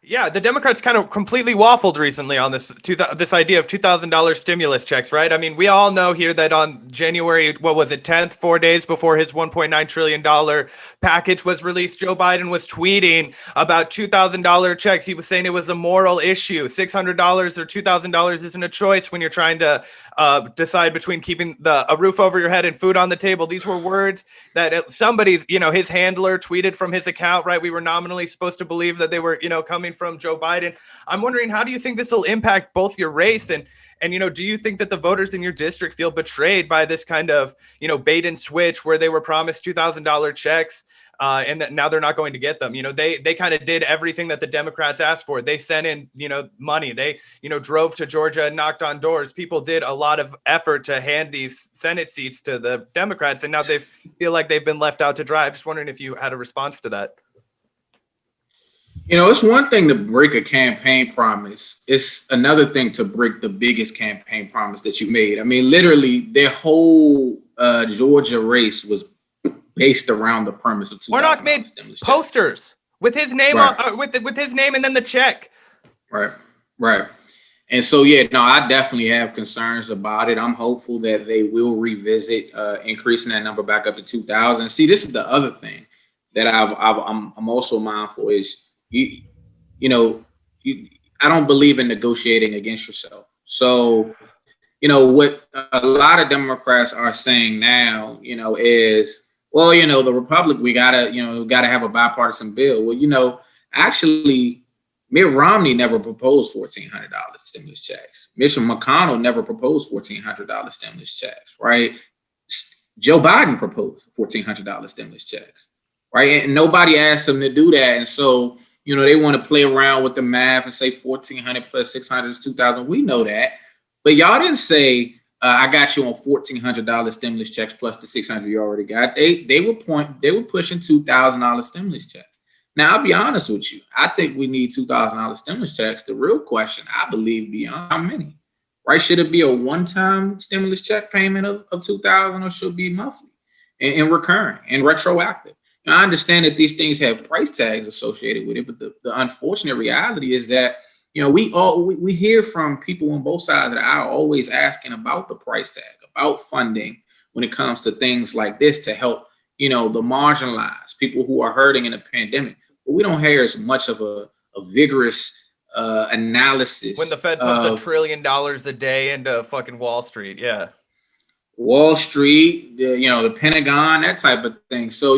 Yeah, the Democrats kind of completely waffled recently on this idea of $2,000 stimulus checks, right? I mean, we all know here that on January, what was it, 10th, 4 days before his $1.9 trillion package was released, Joe Biden was tweeting about $2,000 checks. He was saying it was a moral issue. $600 or $2,000 isn't a choice when you're trying to decide between keeping a roof over your head and food on the table. These were words that somebody's, his handler tweeted from his account, right? We were nominally supposed to believe that they were, coming from Joe Biden. I'm wondering, how do you think this will impact both your race and do you think that the voters in your district feel betrayed by this kind of, bait and switch where they were promised $2,000 checks and now they're not going to get them? They kind of did everything that the Democrats asked for. They sent in, money. They, drove to Georgia and knocked on doors. People did a lot of effort to hand these Senate seats to the Democrats, and now they feel like they've been left out to dry. I'm just wondering if you had a response to that. It's one thing to break a campaign promise. It's another thing to break the biggest campaign promise that you made. I mean, literally, their whole Georgia race was based around the premise of $2,000 Warnock made posters with his name on, with his name and then the check. Right. And so, I definitely have concerns about it. I'm hopeful that they will revisit increasing that number back up to 2,000. See, this is the other thing that I'm also mindful is. I don't believe in negotiating against yourself. So, what a lot of Democrats are saying now, is, well, the Republic, we gotta have a bipartisan bill. Well, actually, Mitt Romney never proposed $1,400 stimulus checks. Mitch McConnell never proposed $1,400 stimulus checks, right? Joe Biden proposed $1,400 stimulus checks, right? And nobody asked him to do that. And so, they want to play around with the math and say 1,400 plus 600 is 2,000. We know that, but y'all didn't say I got you on $1,400 stimulus checks plus the 600 you already got. They were pushing $2,000 stimulus checks. Now I'll be honest with you. I think we need $2,000 stimulus checks. The real question, I believe, beyond how many, right? Should it be a one-time stimulus check payment of $2,000 or should it be monthly and recurring and retroactive? Now, I understand that these things have price tags associated with it, but the unfortunate reality is that, we hear from people on both sides of the aisle always asking about the price tag, about funding when it comes to things like this to help, the marginalized, people who are hurting in a pandemic. But we don't hear as much of a vigorous analysis. When the Fed pumps $1 trillion a day into fucking Wall Street, yeah. Wall Street, the Pentagon, that type of thing. So,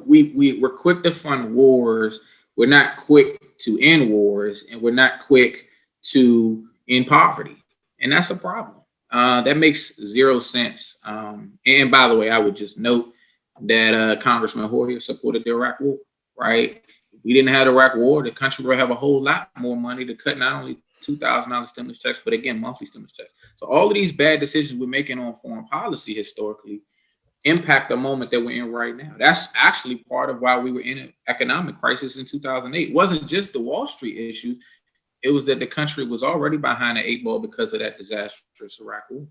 we're quick to fund wars. We're not quick to end wars, and we're not quick to end poverty. And that's a problem. That makes zero sense. And by the way, I would just note that Congressman Hoyer supported the Iraq War, right? If we didn't have the Iraq War, the country would have a whole lot more money to cut not only $2,000 stimulus checks, but again, monthly stimulus checks. So all of these bad decisions we're making on foreign policy historically impact the moment that we're in right now. That's actually part of why we were in an economic crisis in 2008. It wasn't just the Wall Street issues. It was that the country was already behind the 8 ball because of that disastrous Iraq War.